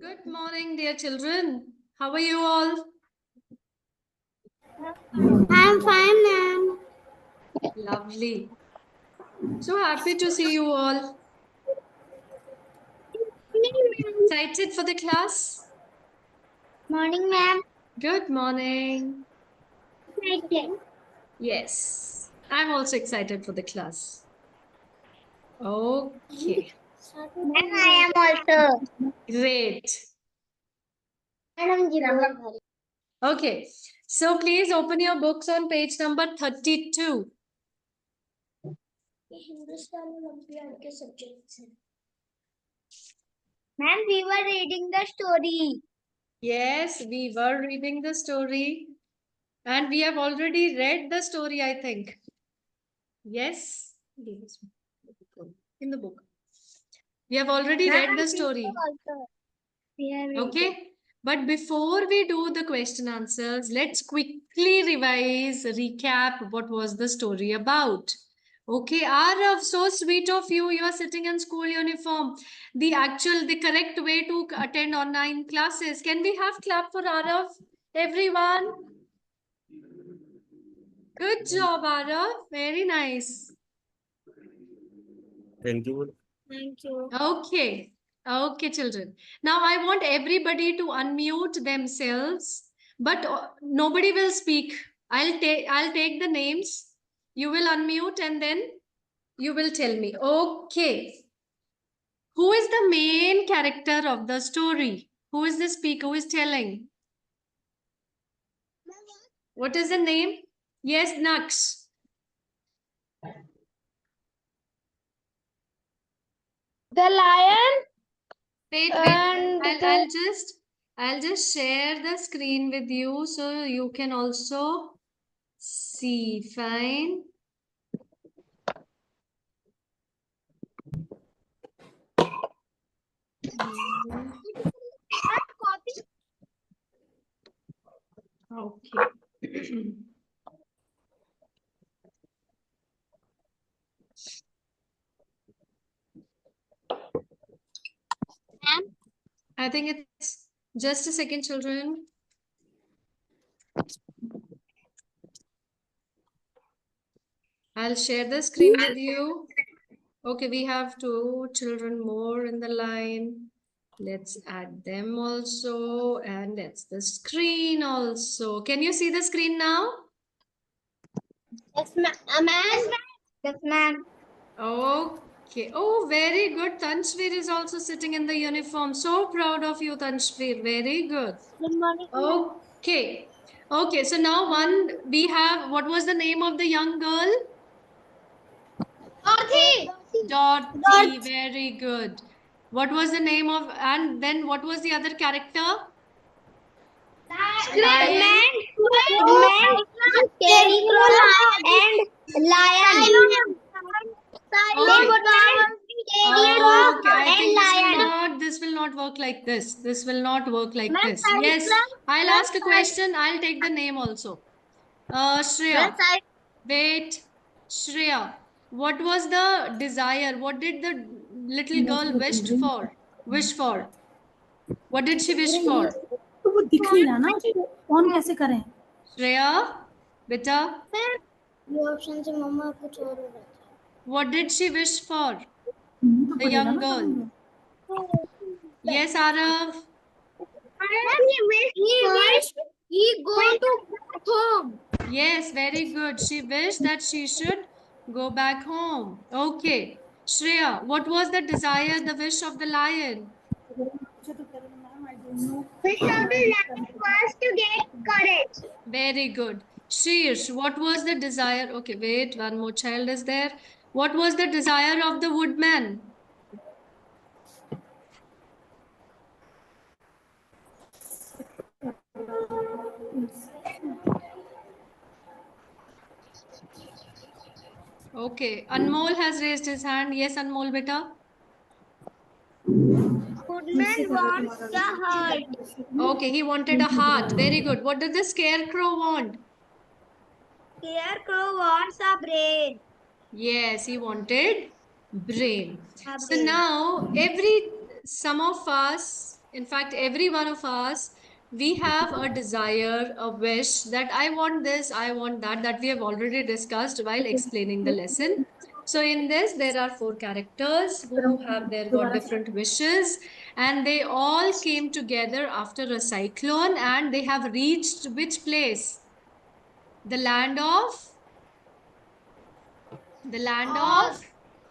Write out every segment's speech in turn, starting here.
Good morning, dear children. How are you all? I'm fine, ma'am. Lovely. So happy to see you all. Excited for the class? Morning, ma'am. Good morning. Excited. Yes, I'm also excited for the class. Okay, Ma'am, I am also. great. Madam ji, Okay, so please open your books on page number 32. Ma'am, we were reading the story. Yes, we were reading the story and we have already read the story, I think. Yes, in the book. We have already read the story. Okay. But before we do the question answers, let's quickly revise, recap what was the story about. Okay, Arav, so sweet of you. You are sitting in school uniform. The correct way to attend online classes. Can we have clap for Arav? Everyone. Good job, Arav. Very nice. Thank you. Thank you. Okay. Okay, children. Now I want everybody to unmute themselves, but nobody will speak. I'll take the names. You will unmute and then you will tell me. Okay. Who is the main character of the story? Who is the speaker? Who is telling? What is the name? Yes, Naks. The lion. Wait. And I'll just share the screen with you so you can also see. Fine. Okay. I think it's just a second, children. I'll share the screen with you. Okay, we have 2 children more in the line. Let's add them also. And that's the screen also. Can you see the screen now? yes, ma'am. Yes, ma'am. Okay. Oh, very good. Tanshveer is also sitting in the uniform. So proud of you, Tanshveer. Very good. Good morning. Okay. Okay. So now we have, what was the name of the young girl? Dorothy. Dorothy. Very good. What was the name of, and then what was the other character? Lion. Man, scarecrow, and lion. Okay, this will not work like this. This will not work like this. Yes, I'll ask a question. I'll take the name also. Shreya. Wait, Shreya. What was the desire? What did the little girl Wish for? What did she wish for? तो वो दिख नहीं रहा ना on कैसे करें Shreya, beta. ये option से मम्मा कुछ और हो रहा था. What did she wish for? तो The young girl. Yes, Arav. He go to home. Yes, very good. She wished that she should go back home. Okay. Shreya, what was the desire, the wish of the lion? Wish of the lion was to get courage. Very good. Shirish, what was the desire? Okay, wait, one more child is there. What was the desire of the woodman? Okay, Anmol has raised his hand. Yes, Anmol, beta. Woodman wants the heart. Okay, he wanted a heart. Very good. What did the scarecrow want? Scarecrow wants a brain. Yes, he wanted brain. A So brain. now some of us, In fact, every one of us, we have a desire, a wish that I want this, I want that, that we have already discussed while explaining the lesson. So in this, there are 4 characters who have their got different wishes, and they all came together after a cyclone, and they have reached which place? The land of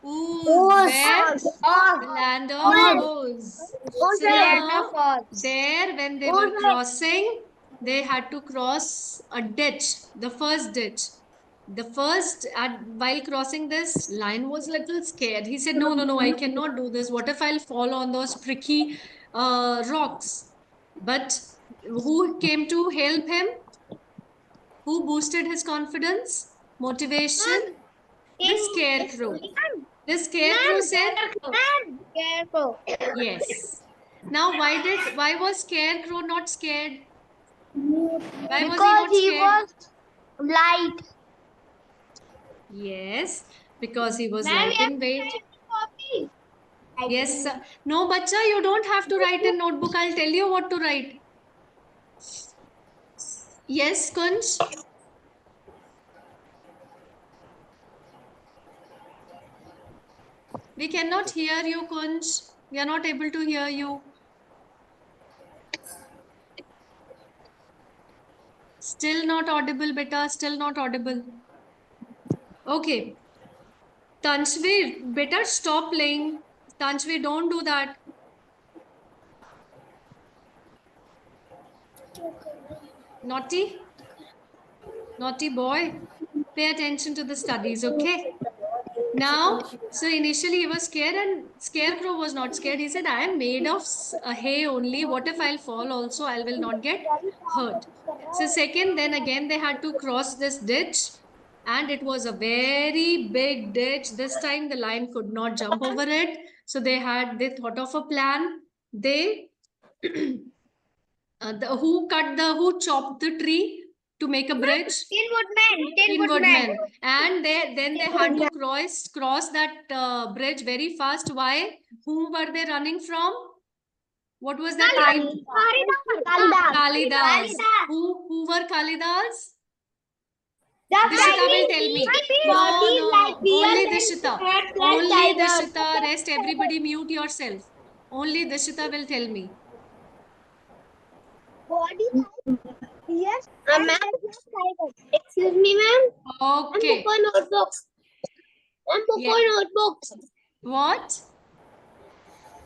Uz. Where? The land of Uz. So now, there, when they were crossing, they had to cross a ditch, the first ditch. The first, while crossing this, lion was little scared. He said, no, no, no, I cannot do this. What if I'll fall on those pricky rocks? But who came to help him? Who boosted his confidence? Motivation? The scarecrow. The scarecrow said, Scarecrow. yes. Now, why was Scarecrow not scared? Why was he Because not he scared? was light. Yes, because he was light in weight. Yes, sir. No, bacha, you don't have to write in notebook. I'll tell you what to write. Yes, Kunj. We cannot hear you, Kunj. We are not able to hear you. Still not audible, beta. Still not audible. Okay. Tanshvir, better stop playing. Tanshvir, don't do that. Naughty, naughty boy. Pay attention to the studies, okay? Now, so initially he was scared, and Scarecrow was not scared. He said, I am made of hay only. What if I'll fall also? I will not get hurt. So second, then again they had to cross this ditch, and it was a very big ditch. This time the lion could not jump over it. So they thought of a plan. They who chopped the tree to make a bridge? Tin Woodman. And then they had to cross that bridge very fast. Why? Who were they running from? What was that time? Kalidas. Who were Kalidas? Dishita will tell me. No. Only Dishita. Only Dishita. Rest everybody mute yourself. Only Dishita will tell me. Yes. Ma'am. Excuse me, ma'am. Okay. Notebooks. Notebooks. What?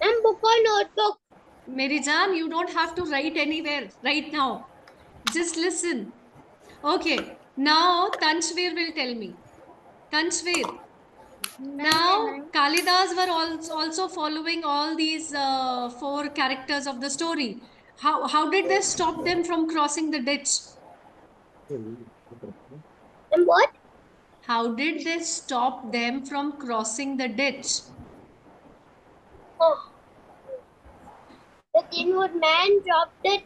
Notebook. Mary Jaan, you don't have to write anywhere right now. Just listen. Okay. Now Tanshvir will tell me. Tanshvir. Now Kalidas were also following all these 4 characters of the story. How did they stop them from crossing the ditch? And what? How did they stop them from crossing the ditch? Oh. The Tin Woodman dropped the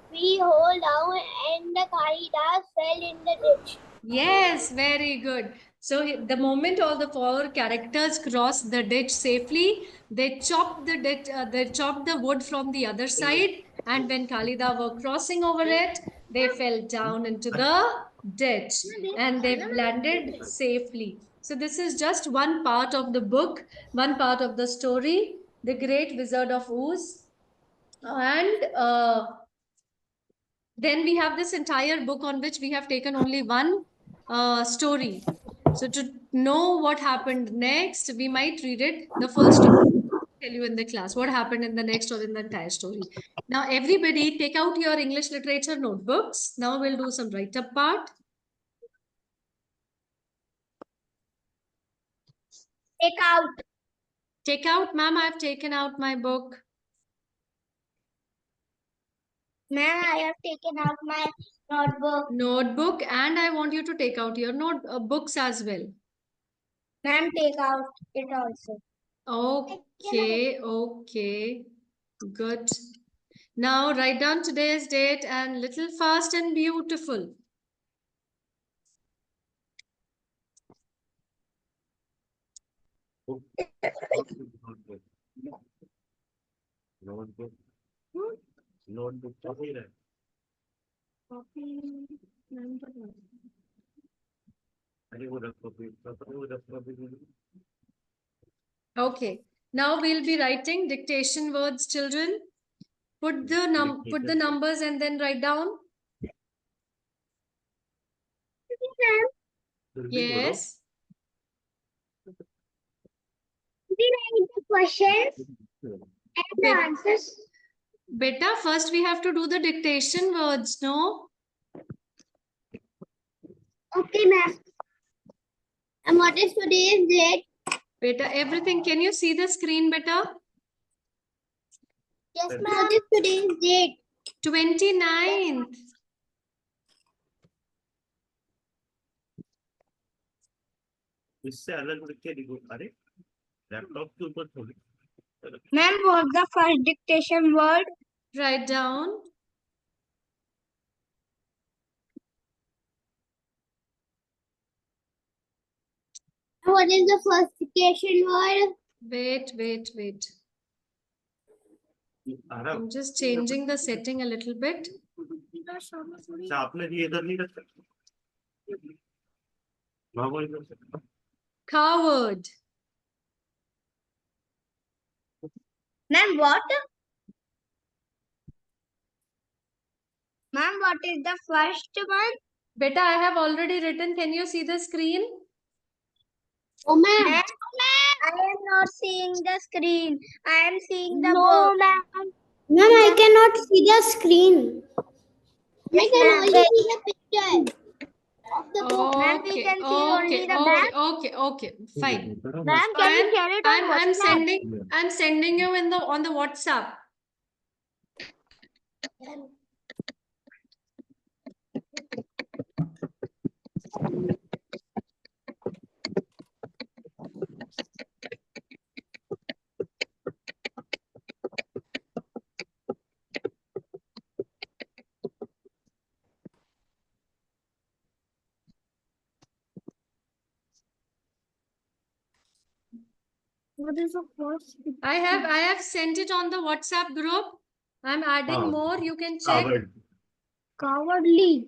tree hole down and the Kalidas fell in the ditch. Yes, very good. So the moment all the 4 characters crossed the ditch safely, they chopped the ditch, they chopped the wood from the other side, and when Kalida were crossing over it, they fell down into the ditch and they landed safely. So this is just one part of the book, one part of the story, The Great Wizard of Oz, and then we have this entire book on which we have taken only one story. So to know what happened next, we might read it, the full story. Tell you in the class what happened in the next or in the entire story. Now, everybody take out your English literature notebooks. Now we'll do some write-up part. Take out. Take out, ma'am, I've taken out my book. Ma'am, I have taken out my notebook. Notebook, and I want you to take out your books as well. Ma'am, take out it also. Okay, okay, good. Now write down today's date and little fast and beautiful. Notebook तो नहीं है। अरे वो रखो भी। Okay. Now we'll be writing dictation words, children. Put the numbers and then write down. Yes. We write the questions and the answers. Beta, first we have to do the dictation words, no? Okay, ma'am. And what is today's date? Beta, everything. Can you see the screen, beta? Yes, ma'am. What is today's date? 29th. इससे अलग लिख के लिखो। अरे laptop के ऊपर थोड़ी। Ma'am, what's the first dictation word? Write down. What is the first dictation word? Wait. I'm just changing the setting a little bit. अच्छा आपने ये इधर नहीं रखा। हाँ वो इधर से। Coward. Ma'am, what? Ma'am, what is the first one? Beta, I have already written. Can you see the screen? Oh, ma'am. I am not seeing the screen. I am seeing the board. Ma'am. Ma'am, I cannot see the screen. I can only see the picture of the book. Ma'am, we can see only the back. Okay. Fine. Ma'am, can you share it on WhatsApp? I'm sending you on the WhatsApp. What is the first? I have sent it on the WhatsApp group. I'm adding more. You can check. Cowardly.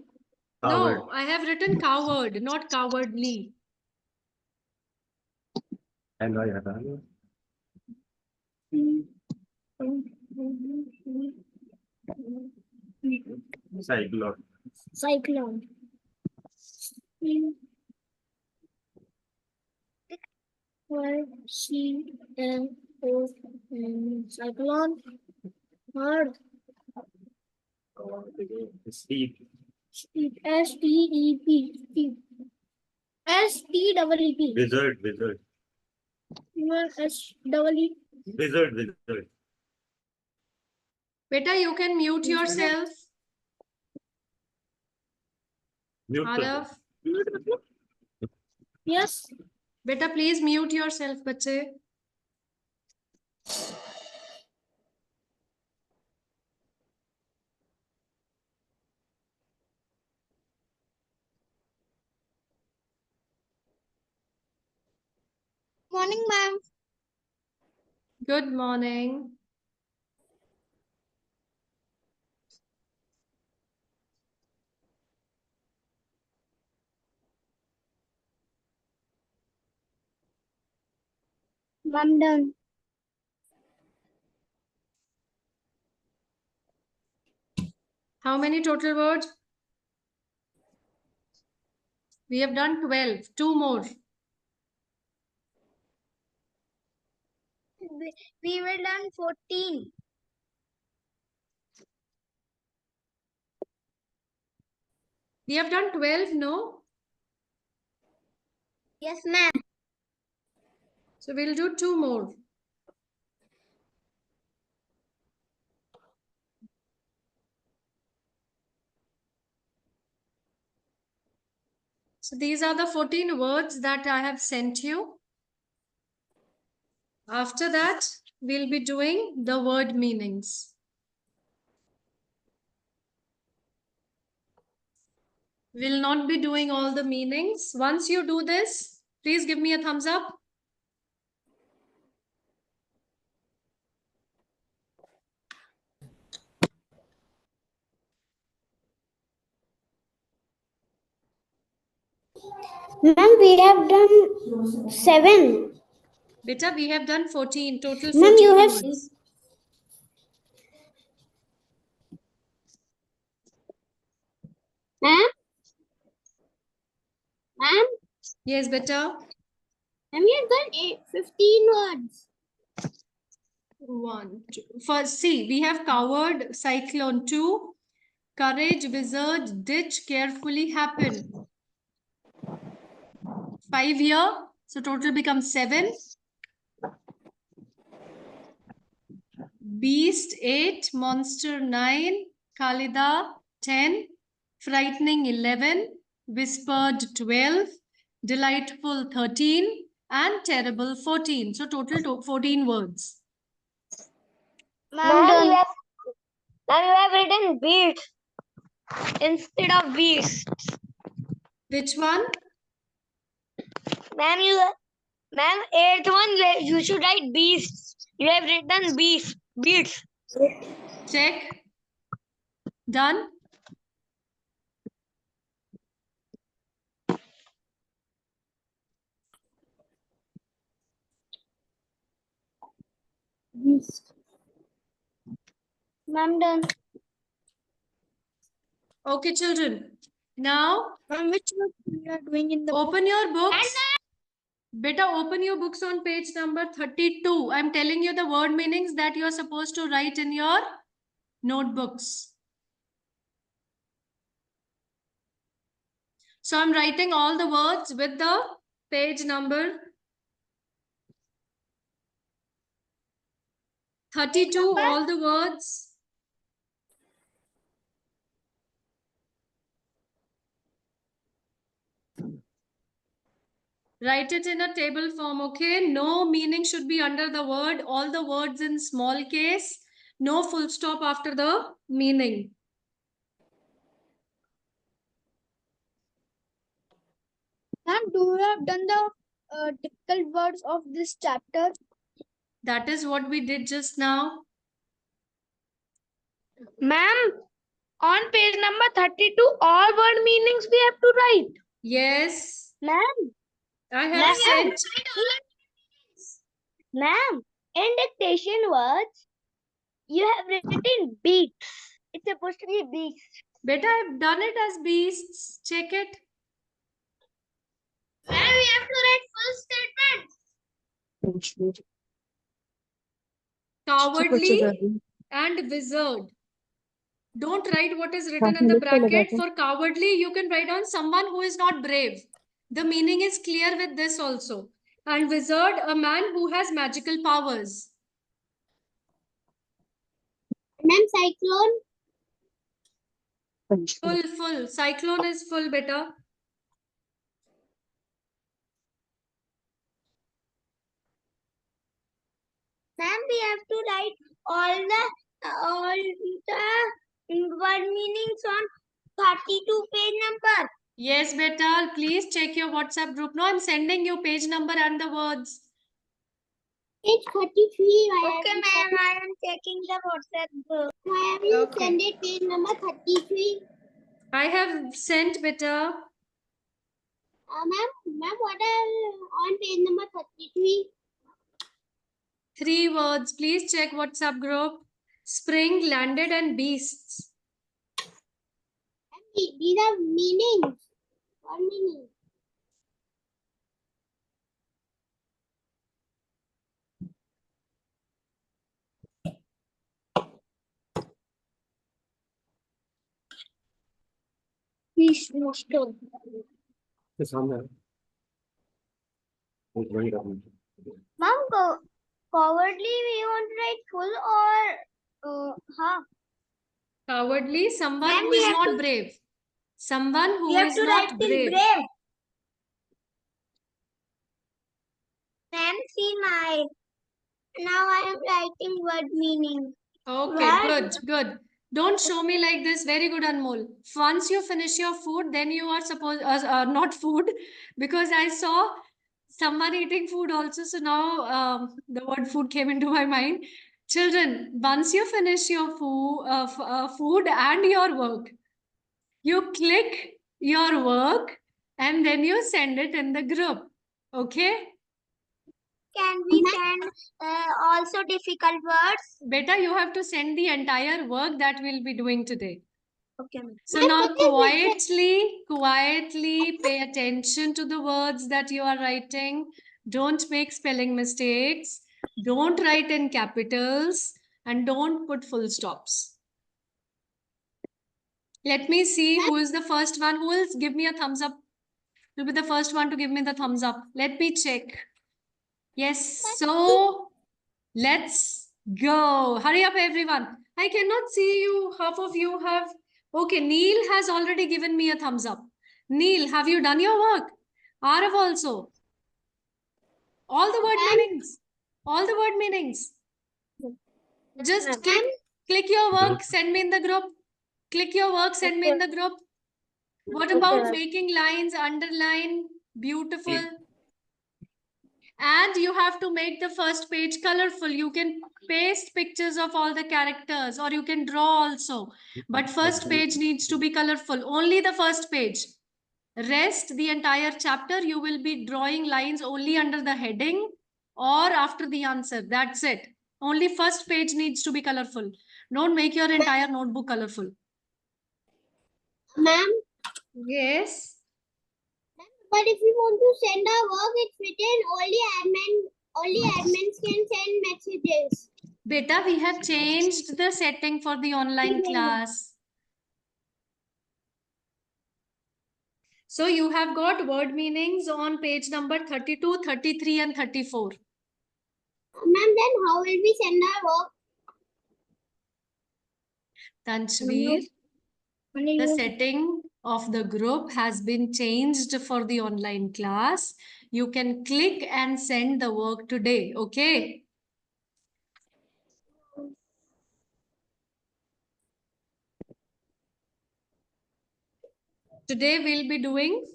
No, I have written coward, not cowardly. And I have. Cyclone. Cyclone. Cyclone. Hard. Steep. Steep. S-T-E-P. Steep. S-T-E-E-P. Wizard. S-E-E. Wizard. Beta, you can mute yourself. Mute कर दो। Arav. Yes. Beta, please mute yourself, bache. Morning, ma'am. Good morning. I'm done. How many total words? We have done 12. 2 more. We were done 14. We have done 12, no? Yes, ma'am. So we'll do 2 more. So these are the 14 words that I have sent you. After that, we'll be doing the word meanings. We'll not be doing all the meanings. Once you do this, please give me a thumbs up. Ma'am, we have done 7. Beta, we have done 14, total Ma'am, 14 you have words. Ma'am? Ma'am? Yes, beta. Ma'am, you have done 15 words. 1, 2. First, see, we have covered cyclone 2, courage, wizard, ditch, carefully, happen. 5 here, so total becomes 7. Beast 8, monster 9, Khalida 10, frightening 11, whispered 12, delightful 13, and terrible 14. So total 14 words. Ma'am, you have written beats instead of beasts. Which one? Ma'am, eighth one, you should write beasts. You have written beats. Check. Done. Ma'am, done. Okay, children. Now, Ma'am, which work we are doing in the open your books. Beta, open your books on page number 32. I'm telling you the word meanings that you're supposed to write in your notebooks. So I'm writing all the words with the page number 32, all the words. Write it in a table form, okay? No meaning should be under the word. All the words in small case. No full stop after the meaning. Ma'am, do you have done the difficult words of this chapter? That is what we did just now. Ma'am, on page number 32, all word meanings we have to write. Yes, Ma'am, I have sent. Ma'am, in dictation words, you have written beats. It's supposed to be beats. Beta, I've done it as beasts. Check it. Ma'am, we have to write full statement. Cowardly and wizard. Don't write what is written in the bracket. For cowardly, you can write on someone who is not brave. The meaning is clear with this also. And wizard, a man who has magical powers. Ma'am, cyclone. Full. Cyclone is full, beta. Ma'am, we have to write all the word meanings on 32 page number. Yes, beta. Please check your WhatsApp group. No, I'm sending you page number and the words. Page 33. Okay, ma'am, I am checking the WhatsApp group. I will Okay. send it page number 33. I have sent, beta. Ma'am, what are on page number 33? 3 words. Please check WhatsApp group. Spring, landed, and beasts. These are meanings. What meaning? के सामने वही रखना Ma'am, cowardly we want to write full or Cowardly, someone Ma'am, who we is have not to- brave. Someone who we have is to not write till brave. brave. Ma'am, see my. Now I am writing word meaning. Okay, Word. good. Don't show me like this. Very good, Anmol. Once you finish your food, then you are supposed not food, because I saw someone eating food also. So now the word food came into my mind. Children, once you finish your food and your work, you click your work and then you send it in the group. Okay? Can we send also difficult words? Beta, you have to send the entire work that we'll be doing today. Okay. So now quietly pay attention to the words that you are writing. Don't make spelling mistakes. Don't write in capitals and don't put full stops. Let me see who is the first one. Who will give me a thumbs up? Will be the first one to give me the thumbs up. Let me check. Yes, so let's go. Hurry up, everyone. I cannot see you. Half of you have. Okay, Neil has already given me a thumbs up. Neil, have you done your work? Arav also. All the word meanings. All the word meanings. Just click your work, send me in the group. Click your work, send me in the group. What about making lines, underline? Beautiful. And you have to make the first page colorful. You can paste pictures of all the characters or you can draw also. But first page needs to be colorful. Only the first page. Rest, the entire chapter, you will be drawing lines only under the heading or after the answer. That's it. Only first page needs to be colorful. Don't make your entire notebook colorful. Ma'am, Yes. but if we want to send our work, it's written only admins can send messages. Beta, we have changed the setting for the online class. So you have got word meanings on page number 32, 33 and 34. Ma'am, then how will we send our work? Tanshveer, the setting of the group has been changed for the online class. You can click and send the work today, okay? Today we'll be doing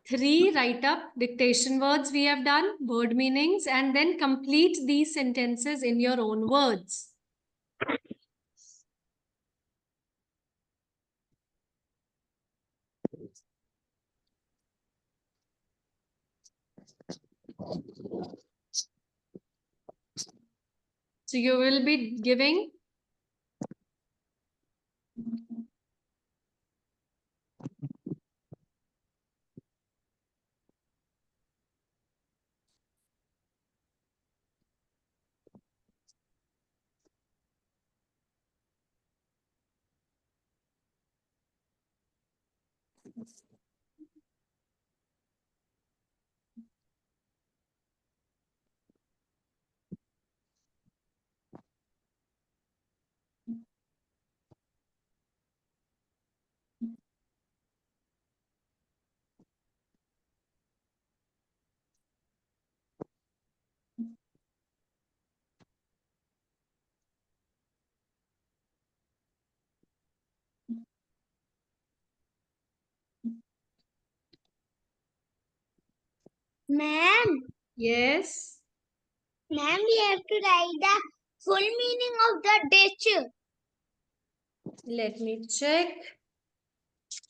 3 write-up dictation words we have done, word meanings, and then complete these sentences in your own words. So you will be giving Ma'am, yes. ma'am, we have to write the full meaning of the dish. Let me check.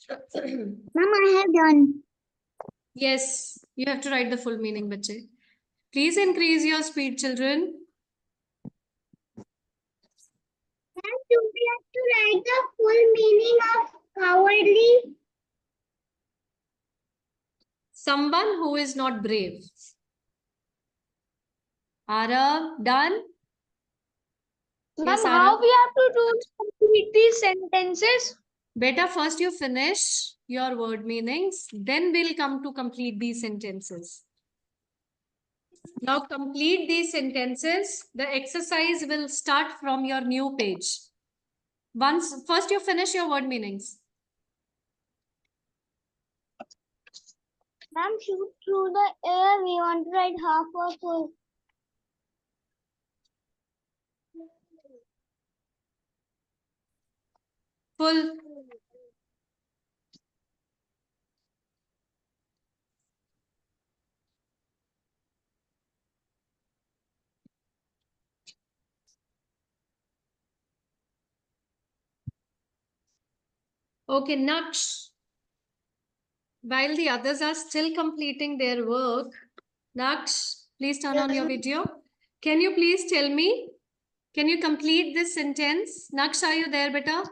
Ma'am, I have done. Yes, you have to write the full meaning, bache. Please increase your speed, children. Ma'am, do we have to write the full meaning of cowardly? Someone who is not brave. Arav, done? Yes, Ma'am, how Arav. we have to complete these sentences? Beta, first you finish your word meanings, then we'll come to complete these sentences. Now complete these sentences. The exercise will start from your new page. First you finish your word meanings. Ma'am, shoot through the air. We want to write half or full. Full. Okay, Naksh. While the others are still completing their work, Naksh, please turn on your video. Can you please tell me? Can you complete this sentence? Naksh, are you there, beta?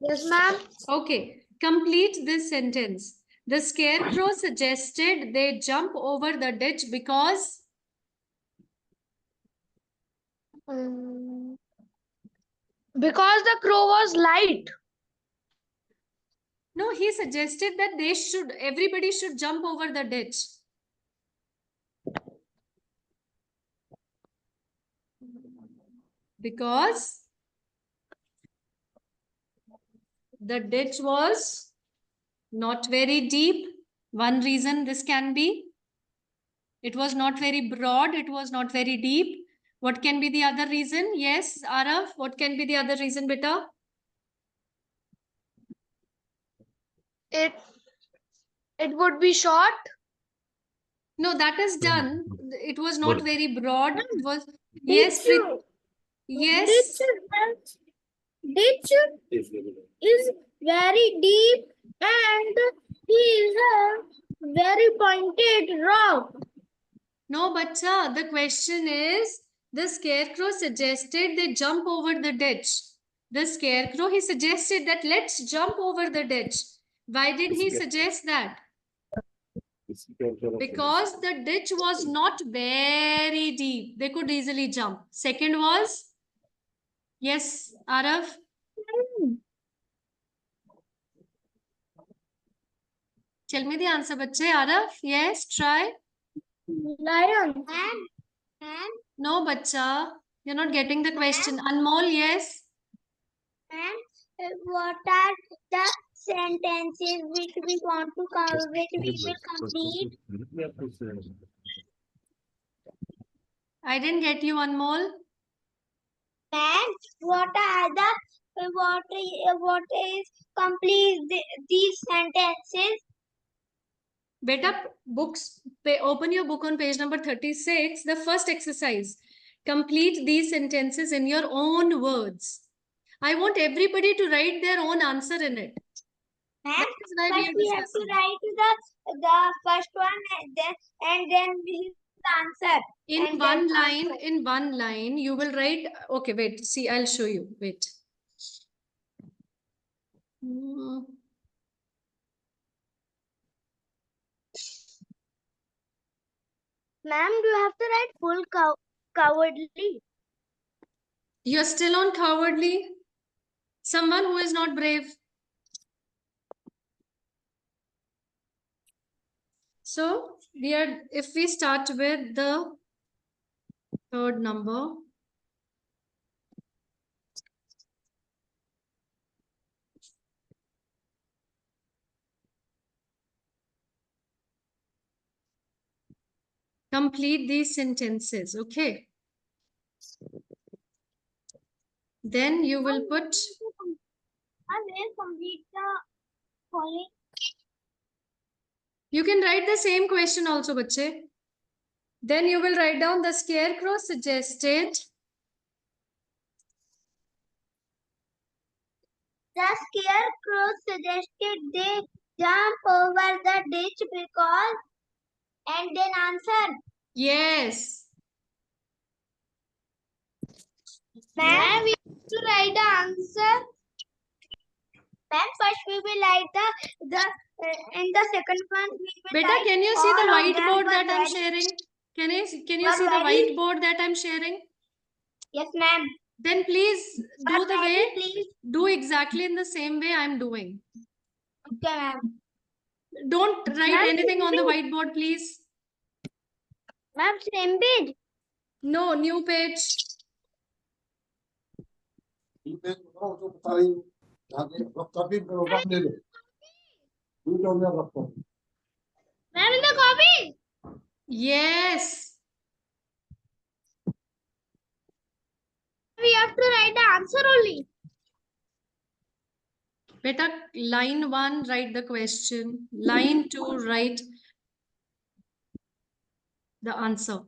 Yes, ma'am. Okay, complete this sentence. The scarecrow suggested they jump over the ditch because Because the crow was light. no, he suggested that everybody should jump over the ditch. Because the ditch was not very deep. One reason this can be. It was not very broad. It was not very deep. What can be the other reason? Yes, Arav, what can be the other reason, beta? It would be short. No, that is done. It was not Good. very broad. It was, yes, yes. Ditch is very deep and is a very pointed rock. No, bacha, the question is, the scarecrow suggested they jump over the ditch. The scarecrow, he suggested that let's jump over the ditch. Why did he suggest that? Because the ditch was not very deep. They could easily jump. Second was, yes, Arav. Tell me the answer, bache. Arav, yes, try. Lion. No, bacha. You're not getting the question. Anmol, yes. And what are the sentences which we want to cover, which we will complete? I didn't get you, Anmol. And what is complete these sentences? Beta, open your book on page number 36. The first exercise. Complete these sentences in your own words. I want everybody to write their own answer in it. That is why First we have to write the first one and then we answer. In one line, you will write. Okay, wait. See, I'll show you. Wait. Ma'am, you have to write full cowardly. You're still on cowardly. Someone who is not brave. So if we start with the third number. Complete these sentences, okay? Then you will put. I will complete the following. You can write the same question also, bache. Then you will write down the scarecrow suggested. The scarecrow suggested they jump over the ditch because, and then answer. Yes. Ma'am, we have to write the answer. Ma'am, first we will write the in the second one we will Beta, write can you see the all of them, whiteboard but that I'm very- sharing? Can you see the very- whiteboard that I'm sharing? Yes, ma'am. Then please But very please. do exactly in the same way I'm doing. Okay, ma'am. Don't write Ma'am, anything on the same whiteboard, please. Ma'am, same page. No, new page. Ma'am, in the copy. Yes. We have to write the answer only. Beta, line 1, write the question. Line 2, write the answer.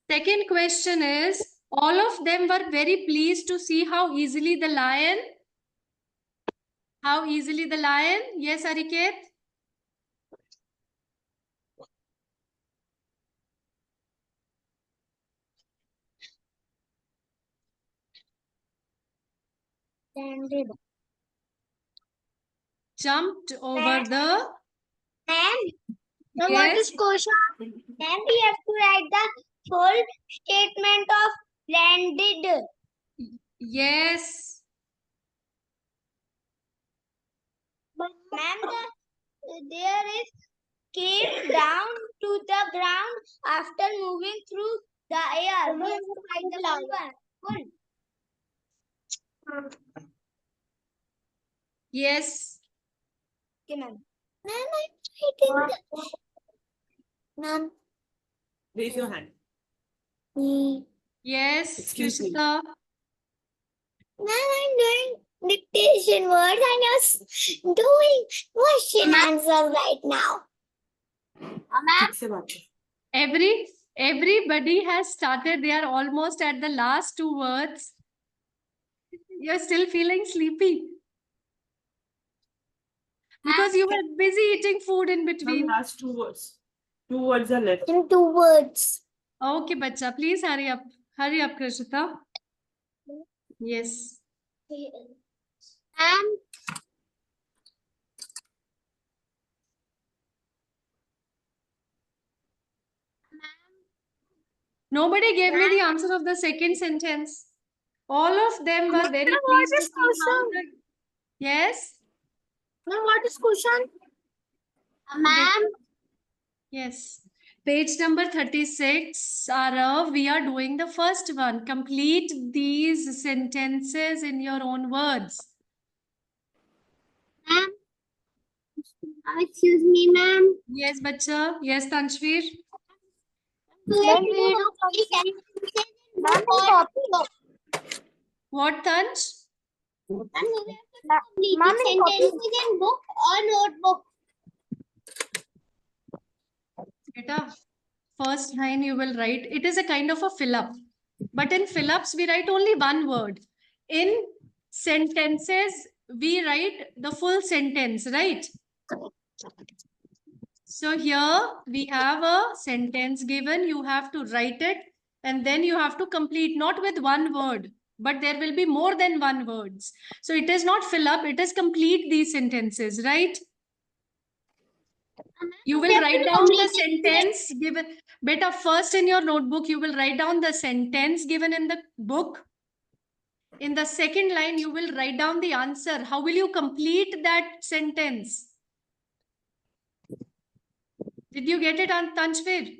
Second question is, all of them were very pleased to see how easily the lion. Yes, Ariket. Landed. Jumped over the. Ma'am, so what is Yes. question? Ma'am, we have to write the full statement of landed. Yes. Ma'am, there is came down to the ground after moving through the air. We have to write the full one. Full. Yes. Okay, ma'am. Ma'am, I'm writing the... Ma'am. Raise your hand. Yes. Excuse me. Krishita. Ma'am, I'm doing dictation words and you're doing question answers right now. Ma'am. Everybody has started. They are almost at the last two words. You're still feeling sleepy because you were busy eating food in between. Last 2 words. 2 words are left. In 2 words. Okay, bacha, please hurry up. Hurry up, Krishita. Yes. And Nobody gave me the answer of the second sentence. All of them were very What pleased to is see how question? the. Yes. Ma'am, what is question? Ma'am. Yes. Page number 36, Arav, we are doing the first one. Complete these sentences in your own words. Ma'am. Excuse me, ma'am. Yes, bacha. Yes, Tanshveer. Ma'am, we do What, Tansh? Ma'am, sentences in book or notebook? Beta, first line you will write. It is a kind of a fill-up. But in fill-ups, we write only one word. In sentences, we write the full sentence, right? So here we have a sentence given. You have to write it and then you have to complete, not with one word, but there will be more than one words. So it is not fill up, it is complete these sentences, right? You will write down the sentence given. Beta, first in your notebook, you will write down the sentence given in the book. In the second line, you will write down the answer. How will you complete that sentence? Did you get it, Tanshveer?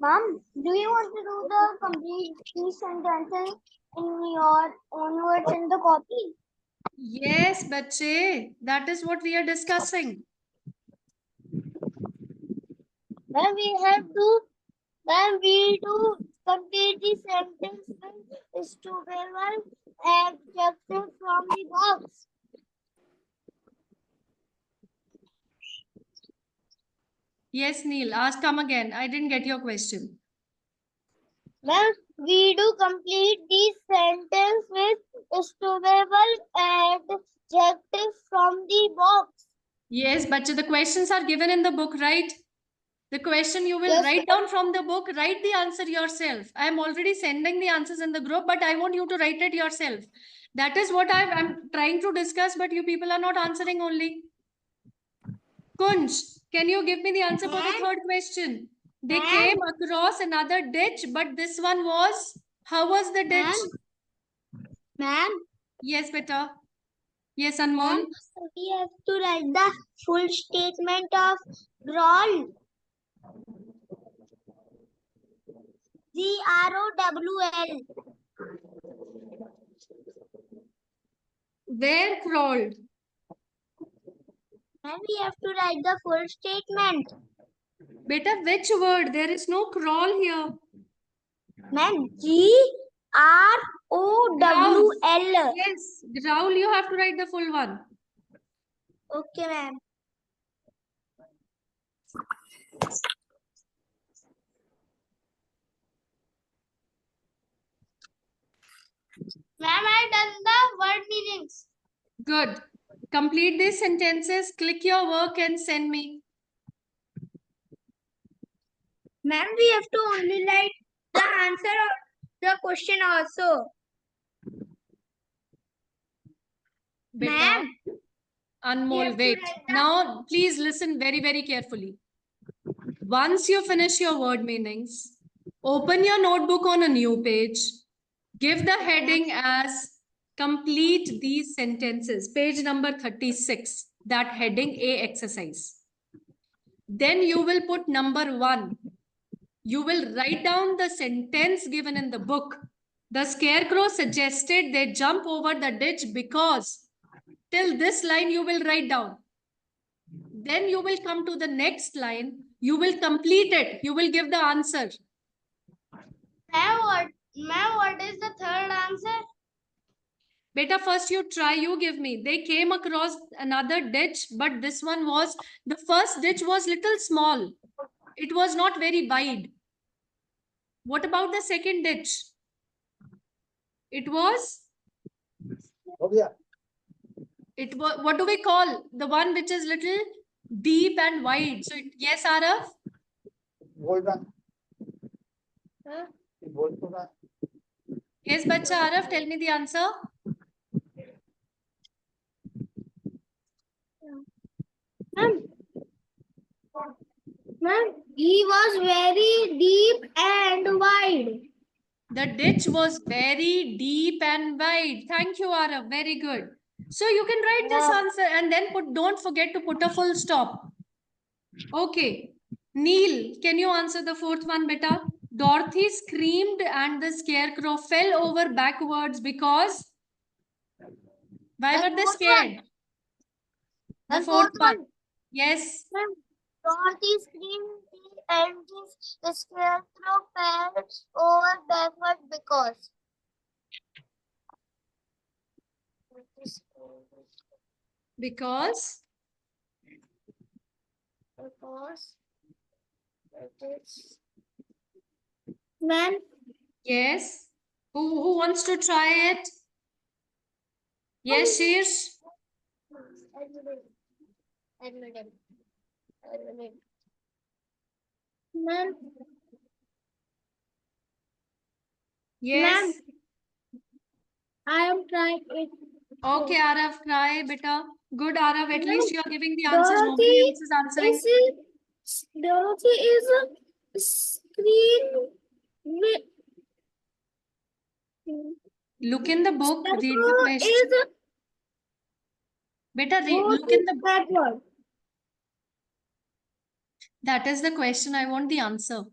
Mom, do you want to do the complete these sentences in your own words in the copy? Yes, bache. That is what we are discussing. Then we do complete the sentence with suitable adjective from the box. Yes, Neil. Come again. I didn't get your question. Well, we do complete the sentence with suitable adjective from the box. Yes, bache. The questions are given in the book, right? The question you will Yes, write down from the book. Write the answer yourself. I am already sending the answers in the group, but I want you to write it yourself. That is what I'm trying to discuss, but you people are not answering only. Kunj, can you give me the answer for the third question? They came across another ditch, but this one was, how was the ditch? Ma'am. Yes, beta. Yes, Anmol. We have to write the full statement of growl. GROWL. Where crawled? And we have to write the full statement. Beta, which word? There is no crawl here. Ma'am, GROWL. Yes, Rahul, you have to write the full one. Okay, ma'am. Ma'am, I done the word meanings. Good. Complete these sentences, click your work and send me. Ma'am, we have to only write the answer of the question also. Beta, Ma'am, Anmol, have to wait. write the- Now, please listen very, very carefully. Once you finish your word meanings, open your notebook on a new page. Give the heading as complete these sentences. Page number 36. That heading A exercise. Then you will put number 1. You will write down the sentence given in the book. The scarecrow suggested they jump over the ditch because till this line you will write down. Then you will come to the next line. You will complete it. You will give the answer. Ma'am, what is the third answer? Beta, first you try, you give me. They came across another ditch, but this one was, the first ditch was little small. It was not very wide. What about the second ditch? It was, what do we call? The one which is little deep and wide. So, yes, Arav? Yes, Bacha Arav, tell me the answer. Ma'am, he was very deep and wide. The ditch was very deep and wide. Thank you, Arav. Very good. So you can write this answer and then don't forget to put a full stop. Okay. Neil, can you answer the fourth one, beta? Dorothy screamed and the scarecrow fell over backwards because... Why were they scared? The fourth one. Yes. Dorothy screamed and the scarecrow fell over backward because. Because Ma'am, yes. Who wants to try it? Yes, Shirsh. Ma'am, Yes. I am trying it. Okay, Arav, try, beta. Good, Arav. At least you are giving the answers. Dorothy Nobody else is answering. Dorothy is screen. Look in the book. Read the question. Beta, look in the book. Backward. That is the question. I want the answer.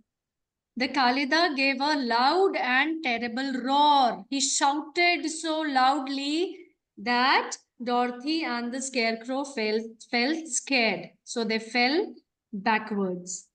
The Kalida gave a loud and terrible roar. He shouted so loudly that Dorothy and the scarecrow felt scared. So they fell backwards.